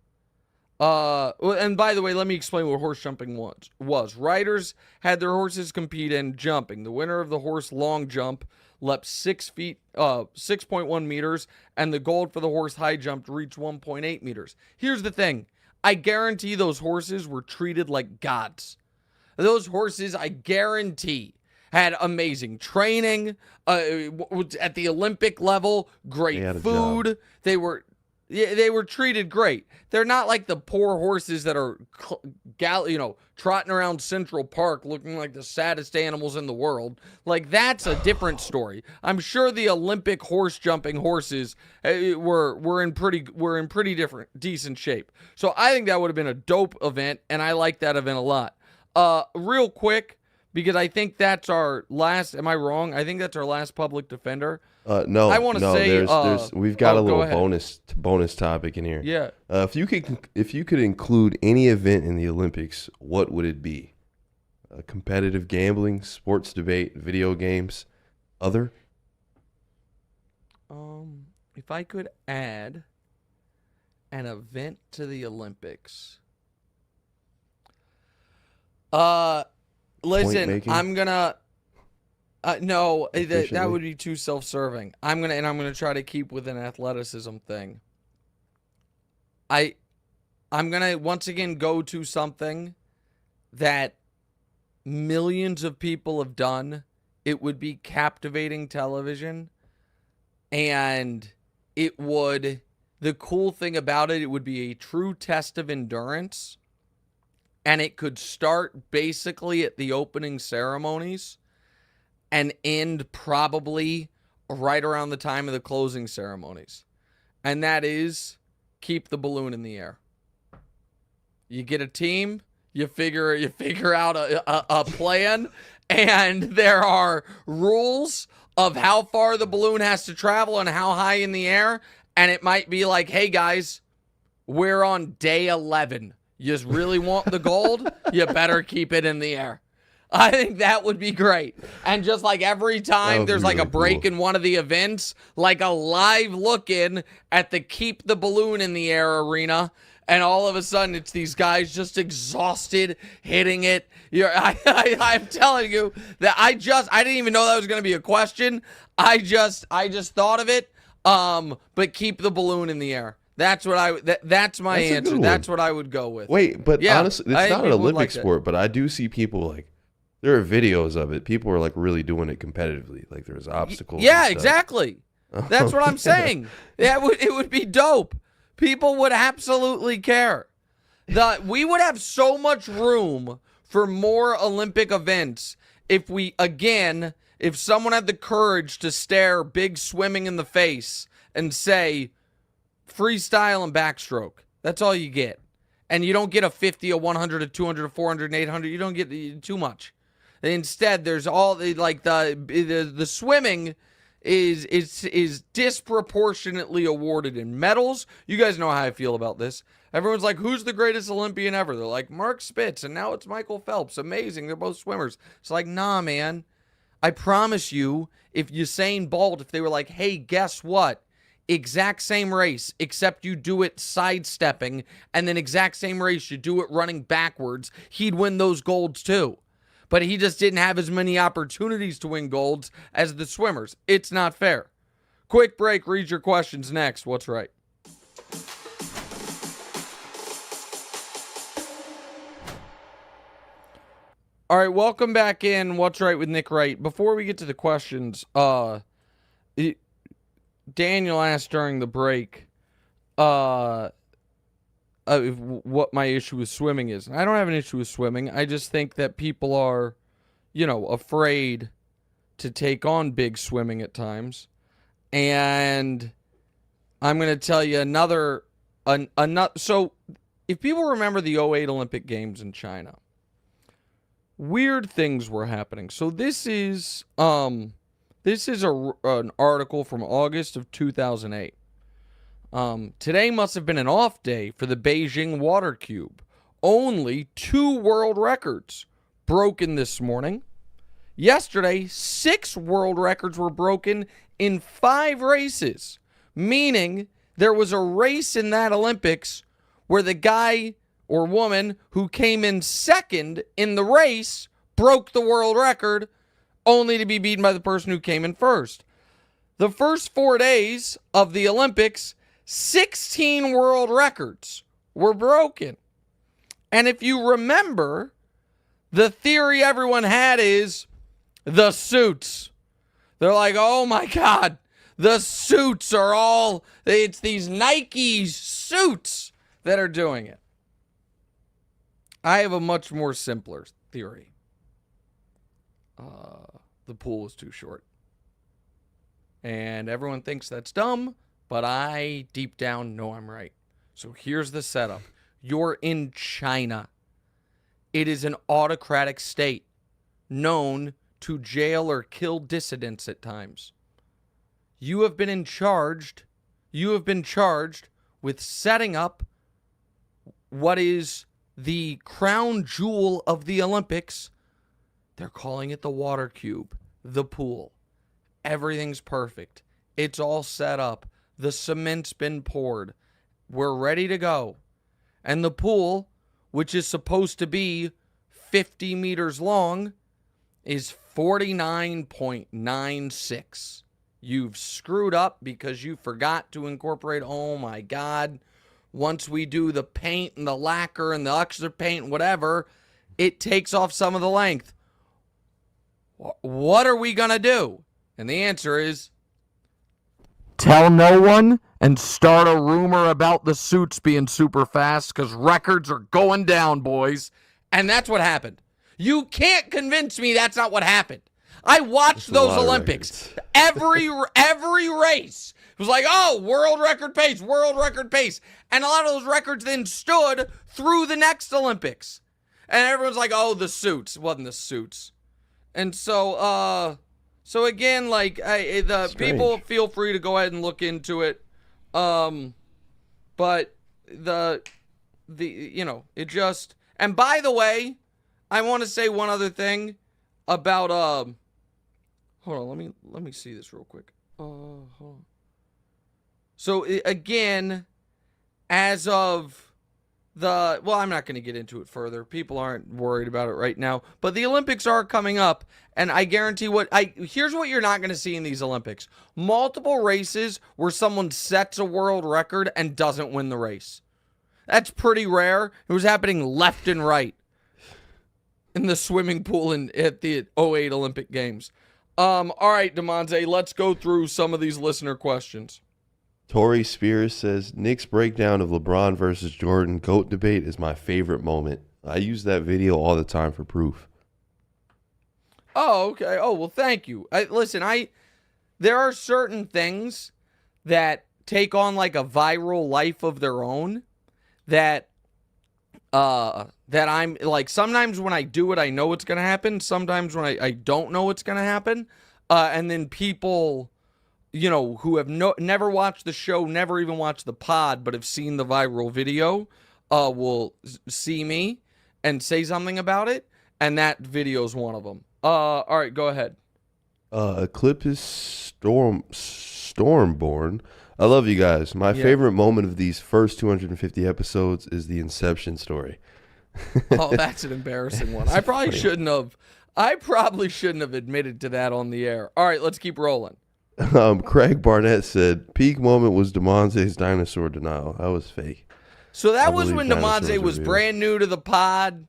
And by the way, let me explain what horse jumping was. Riders had their horses compete in jumping. The winner of the horse long jump leapt 6.1 meters, and the gold for the horse high jump reached 1.8 meters. Here's the thing. I guarantee those horses were treated like gods. Those horses, I guarantee, had amazing training, at the Olympic level, great food. They were treated great. They're not like the poor horses that are, trotting around Central Park looking like the saddest animals in the world. Like, that's a different story. I'm sure the Olympic horse jumping horses were in pretty decent shape. So I think that would have been a dope event, and I like that event a lot. Real quick, because I think that's our last. Am I wrong? I think that's our last public defender. No, I want to say we've got a little ahead. bonus topic in here. Yeah. If you could include any event in the Olympics, what would it be? Competitive gambling, sports debate, video games, other? If I could add an event to the Olympics. Listen, I'm gonna. No, that would be too self-serving. I'm gonna try to keep with an athleticism thing. I'm gonna once again go to something that millions of people have done. It would be captivating television, and the cool thing about it would be a true test of endurance, and it could start basically at the opening ceremonies and end probably right around the time of the closing ceremonies. And that is keep the balloon in the air. You get a team, you figure out a plan, and there are rules of how far the balloon has to travel and how high in the air. And it might be like, hey guys, we're on day 11. You just really want the gold? You better keep it in the air. I think that would be great. And just like every time there's like a break in one of the events, like a live look in at the keep the balloon in the air arena. And all of a sudden it's these guys just exhausted hitting it. I'm telling you that I didn't even know that was going to be a question. I just thought of it. But keep the balloon in the air. That's what that's my answer. That's what I would go with. Wait, but honestly, it's not an Olympic sport, but I do see people like, there are videos of it. People are like really doing it competitively. Like there's obstacles. Yeah, exactly. That's what I'm saying. It would be dope. People would absolutely care. We would have so much room for more Olympic events if someone had the courage to stare big swimming in the face and say freestyle and backstroke. That's all you get. And you don't get a 50, a 100, a 200, a 400, an 800. You don't get too much. Instead, there's all the swimming is disproportionately awarded in medals. You guys know how I feel about this. Everyone's like, who's the greatest Olympian ever? They're like, Mark Spitz, and now it's Michael Phelps. Amazing. They're both swimmers. It's like, nah, man. I promise you, if Usain Bolt, if they were like, hey, guess what? Exact same race, except you do it sidestepping, and then exact same race, you do it running backwards, he'd win those golds too. But he just didn't have as many opportunities to win golds as the swimmers. It's not fair. Quick break. Read your questions next. What's right? All right, welcome back in. What's right with Nick Wright? Before we get to the questions, Daniel asked during the break, what my issue with swimming is. I don't have an issue with swimming. I just think that people are, afraid to take on big swimming at times. And I'm going to tell you another. So, if people remember the '08 Olympic Games in China, weird things were happening. So this is an article from August of 2008. Today must have been an off day for the Beijing water cube. Only 2 world records broken this morning. Yesterday, 6 world records were broken in 5 races, meaning there was a race in that Olympics where the guy or woman who came in second in the race broke the world record, only to be beaten by the person who came in first. The first 4 days of the Olympics, 16 world records were broken. And if you remember, the theory everyone had is the suits. They're like, oh my God, the suits are all, it's these Nike suits that are doing it. I have a much more simpler theory. The pool is too short. And everyone thinks that's dumb, but I deep down know I'm right. So here's the setup. You're in China. It is an autocratic state known to jail or kill dissidents at times. You have been charged with setting up what is the crown jewel of the Olympics. They're calling it the water cube, the pool. Everything's perfect. It's all set up. The cement's been poured. We're ready to go. And the pool, which is supposed to be 50 meters long, is 49.96. You've screwed up because you forgot to incorporate, oh my God, once we do the paint and the lacquer and the extra paint and whatever, it takes off some of the length. What are we going to do? And the answer is, tell no one and start a rumor about the suits being super fast because records are going down, boys. And that's what happened. You can't convince me that's not what happened. I watched those Olympics. Every race was like, oh, world record pace. And a lot of those records then stood through the next Olympics. And everyone's like, oh, the suits. It wasn't the suits. And so again, like, people feel free to go ahead and look into it. But it just, and by the way, I want to say one other thing about, hold on, let me see this real quick. Hold on. So again, as of I'm not going to get into it further. People aren't worried about it right now, but the Olympics are coming up, and I guarantee here's what you're not going to see in these Olympics. Multiple races where someone sets a world record and doesn't win the race. That's pretty rare. It was happening left and right in the swimming pool at the '08 Olympic Games. All right, Damonza, let's go through some of these listener questions. Tori Spears says, Nick's breakdown of LeBron versus Jordan GOAT debate is my favorite moment. I use that video all the time for proof. Oh, okay. Oh, well, thank you. There are certain things that take on like a viral life of their own that I'm like, sometimes when I do it, I know what's going to happen. Sometimes when I don't know what's going to happen. And then people, who have never watched the show, never even watched the pod, but have seen the viral video, will see me and say something about it. And that video is one of them. All right, go ahead. Eclipse Stormborn. I love you guys. My favorite moment of these first 250 episodes is the Inception story. Oh, that's an embarrassing one. I probably shouldn't have admitted to that on the air. All right, let's keep rolling. Craig Barnett said, peak moment was Damonza's dinosaur denial. That was fake. So that was when Damonza was brand new to the pod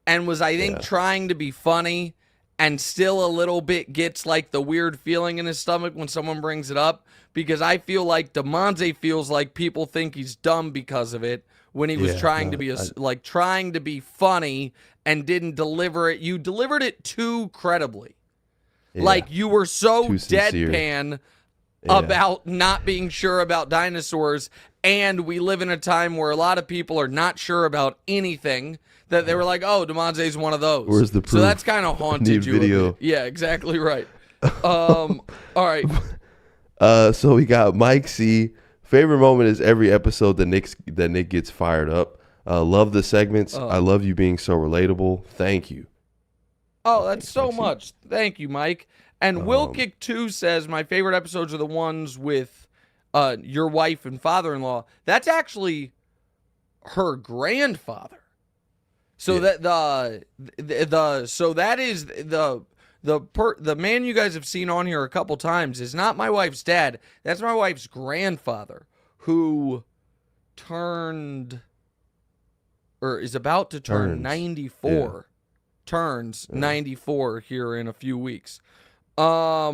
and was, I think, trying to be funny. and still a little bit gets like the weird feeling in his stomach when someone brings it up, because I feel like Damonza feels like people think he's dumb because of it when he was trying to be trying to be funny and didn't deliver it. You delivered it too credibly. Yeah. Like you were so Too sincere. deadpan about not being sure about dinosaurs, and we live in a time where a lot of people are not sure about anything, that they were like, oh, Damonza's one of those. Where's the proof? So that's kind of haunted Need you. a video. bit. Yeah, exactly right. All right. So we got Mike C. Favorite moment is every episode that Nick gets fired up. Love the segments. I love you being so relatable. Thank you. Oh, that's so much. Thank you, Mike. And Wilkick2 says, my favorite episodes are the ones with your wife and father-in-law. That's actually her grandfather. So that that is the man you guys have seen on here a couple times is not my wife's dad. That's my wife's grandfather, who turned or is about to turn 94. Yeah. Turns 94 here in a few weeks. All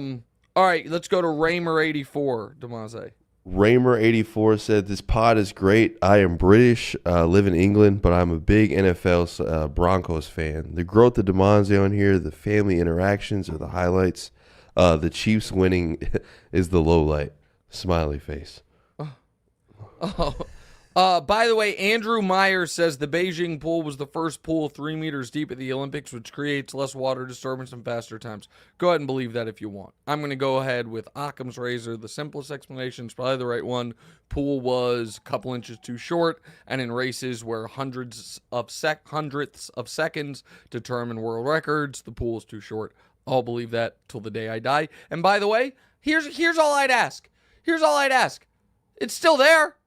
right, let's go to Raymer84, Damonza. Raymer84 said, this pod is great. I am British, live in England, but I'm a big NFL Broncos fan. The growth of Damonza on here, the family interactions are the highlights. The Chiefs winning is the low light. Smiley face. By the way, Andrew Meyer says the Beijing pool was the first pool 3 meters deep at the Olympics, which creates less water disturbance and faster times. Go ahead and believe that if you want. I'm going to go ahead with Occam's razor. The simplest explanation is probably the right one. Pool was a couple inches too short, and in races where hundredths of seconds determine world records, the pool is too short. I'll believe that till the day I die. And by the way, here's all I'd ask. It's still there.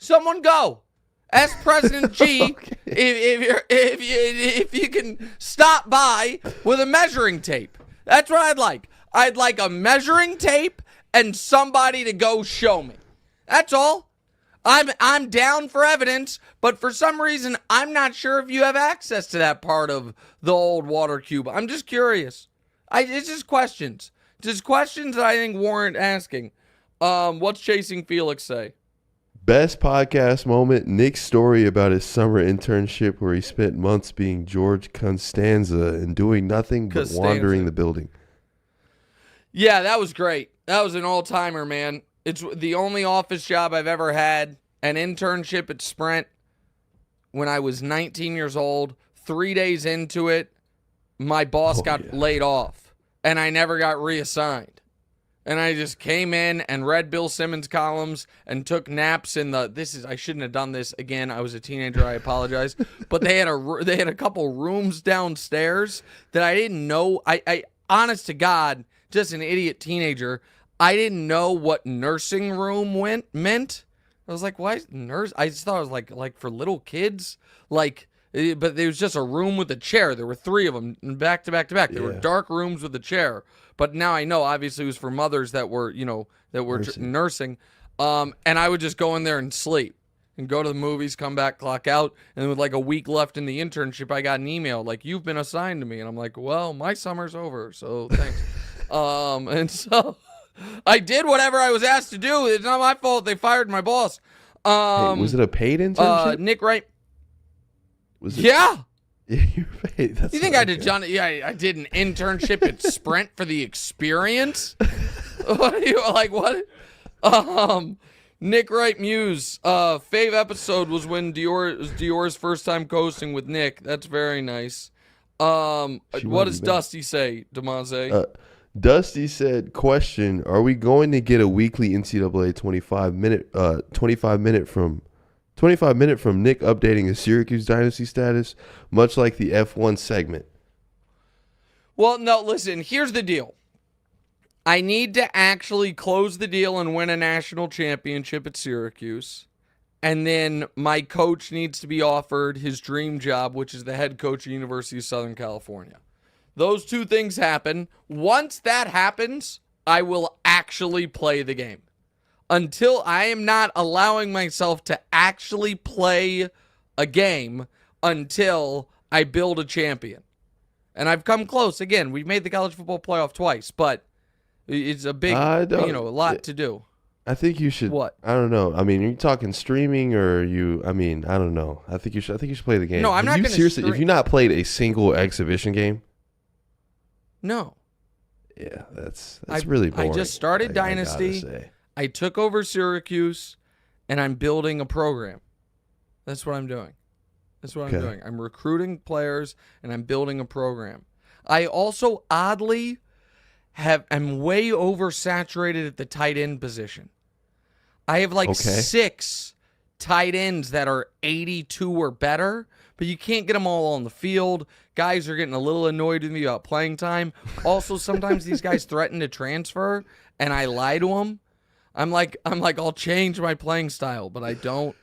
Someone go. Ask President G if you can stop by with a measuring tape. That's what I'd like. I'd like a measuring tape and somebody to go show me. That's all. I'm down for evidence, but for some reason I'm not sure if you have access to that part of the old water cube. I'm just curious. It's just questions. Just questions that I think warrant asking. What's Chasing Felix say? Best podcast moment, Nick's story about his summer internship where he spent months being George Costanza and doing nothing but wandering the building. Yeah, that was great. That was an all-timer, man. It's the only office job I've ever had. An internship at Sprint when I was 19 years old. 3 days into it, my boss got laid off, and I never got reassigned. And I just came in and read Bill Simmons columns and took naps in I shouldn't have done this again. I was a teenager. I apologize. But they had a couple rooms downstairs that I didn't know. I honest to God, just an idiot teenager. I didn't know what nursing room meant. I was like, why is nurse? I just thought it was like for little kids. But there was just a room with a chair. There were 3 of them back to back to back. There were dark rooms with a chair. But now I know, obviously, it was for mothers that were, nursing. And I would just go in there and sleep and go to the movies, come back, clock out. And with like a week left in the internship, I got an email like, you've been assigned to me. And I'm like, well, my summer's over, so thanks. And so I did whatever I was asked to do. It's not my fault. They fired my boss. Was it a paid internship? Nick Wright. Was it? Yeah. You paid. That's You think I did, John? Yeah, I did an internship at Sprint for the experience. What are you like? What? Nick Wright Muse. Fave episode was when Dior's first time coasting with Nick. That's very nice. What does Dusty say, Damonza? Dusty said, question, are we going to get a weekly NCAA 25 minute from Nick updating his Syracuse dynasty status, much like the F1 segment? Well, no, listen, here's the deal. I need to actually close the deal and win a national championship at Syracuse. And then my coach needs to be offered his dream job, which is the head coach of University of Southern California. Those 2 things happen. Once that happens, I will actually play the game. Until I am not allowing myself to actually play a game until I build a champion. And I've come close. Again, we've made the college football playoff twice, but it's a big, a lot to do. I think you should. What? I don't know. I mean, are you talking streaming or you? I mean, I don't know. I think you should play the game. No, I'm not going to. Seriously, if you not played a single exhibition game? No. Yeah, that's really boring. I just started Dynasty. I took over Syracuse, and I'm building a program. That's what I'm doing. I'm doing. I'm recruiting players, and I'm building a program. I also, oddly, am way oversaturated at the tight end position. I have like 6 tight ends that are 82 or better, but you can't get them all on the field. Guys are getting a little annoyed with me about playing time. Also, sometimes these guys threaten to transfer, and I lie to them. I'm like, I'll change my playing style, but I don't.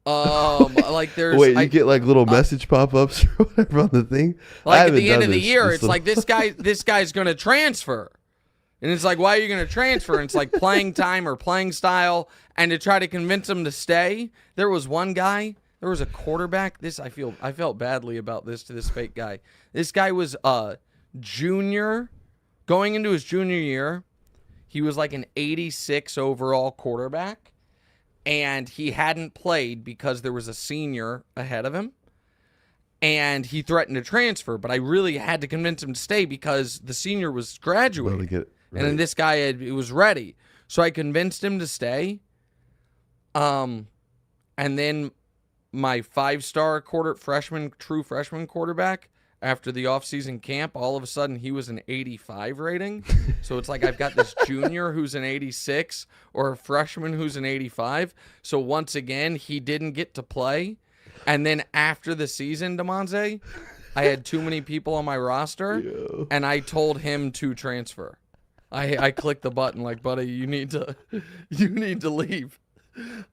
Like there's you get like little message pop-ups or whatever on the thing. Like at the end of the year, it's like this guy's gonna transfer, and it's like, why are you gonna transfer? And it's like playing time or playing style, and to try to convince him to stay. There was one guy. There was a quarterback. I felt badly about this to this fake guy. This guy was junior, going into his junior year. He was like an 86 overall quarterback. And he hadn't played because there was a senior ahead of him. And he threatened to transfer. But I really had to convince him to stay because the senior was graduating. And then this guy was ready. So I convinced him to stay. And then my 5-star true freshman quarterback, after the offseason camp, all of a sudden he was an 85 rating. So it's like I've got this junior who's an 86 or a freshman who's an 85. So once again, he didn't get to play. And then after the season, Damonza, I had too many people on my roster, and I told him to transfer. I clicked the button like, buddy, you need to leave.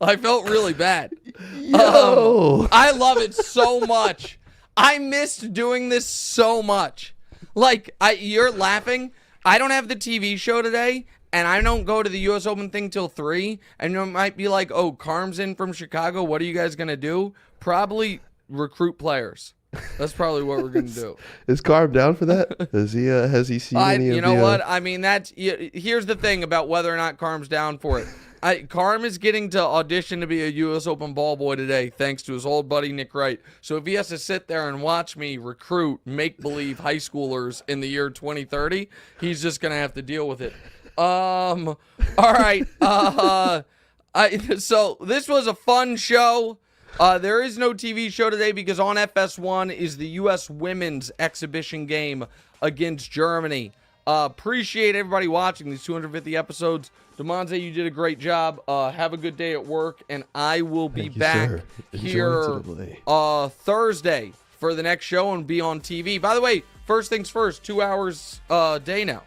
I felt really bad. I love it so much. I missed doing this so much. Like, you're laughing. I don't have the TV show today, and I don't go to the U.S. Open thing till 3. And you might be like, oh, Carm's in from Chicago. What are you guys going to do? Probably recruit players. That's probably what we're going to do. Is Carm down for that? Has he seen any of the... You know what? I mean, here's the thing about whether or not Carm's down for it. Carm is getting to audition to be a U.S. Open ball boy today, thanks to his old buddy Nick Wright. So if he has to sit there and watch me recruit make-believe high schoolers in the year 2030, he's just going to have to deal with it. All right. So this was a fun show. There is no TV show today because on FS1 is the U.S. women's exhibition game against Germany. Appreciate everybody watching these 250 episodes. Damonza, you did a great job. Have a good day at work, and I will be back here Thursday for the next show and be on TV. By the way, first things first, 2 hours a day now,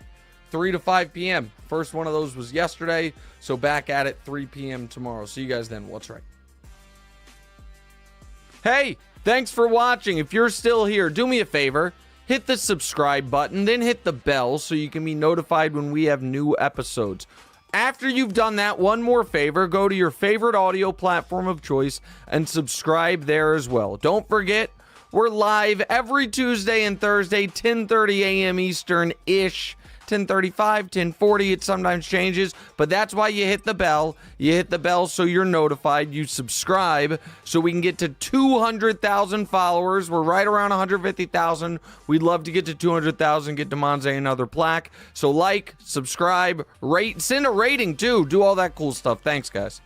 3 to 5 p.m. First one of those was yesterday, so back at it 3 p.m. tomorrow. See you guys then. What's right? Hey, thanks for watching. If you're still here, do me a favor. Hit the subscribe button, then hit the bell so you can be notified when we have new episodes. After you've done that, one more favor, go to your favorite audio platform of choice and subscribe there as well. Don't forget, we're live every Tuesday and Thursday, 10:30 a.m. Eastern-ish. 10:35, 10:40, it sometimes changes, but that's why you hit the bell. You hit the bell so you're notified. You subscribe so we can get to 200,000 followers. We're right around 150,000. We'd love to get to 200,000, get Damonza another plaque. So like, subscribe, rate, send a rating too. Do all that cool stuff. Thanks, guys.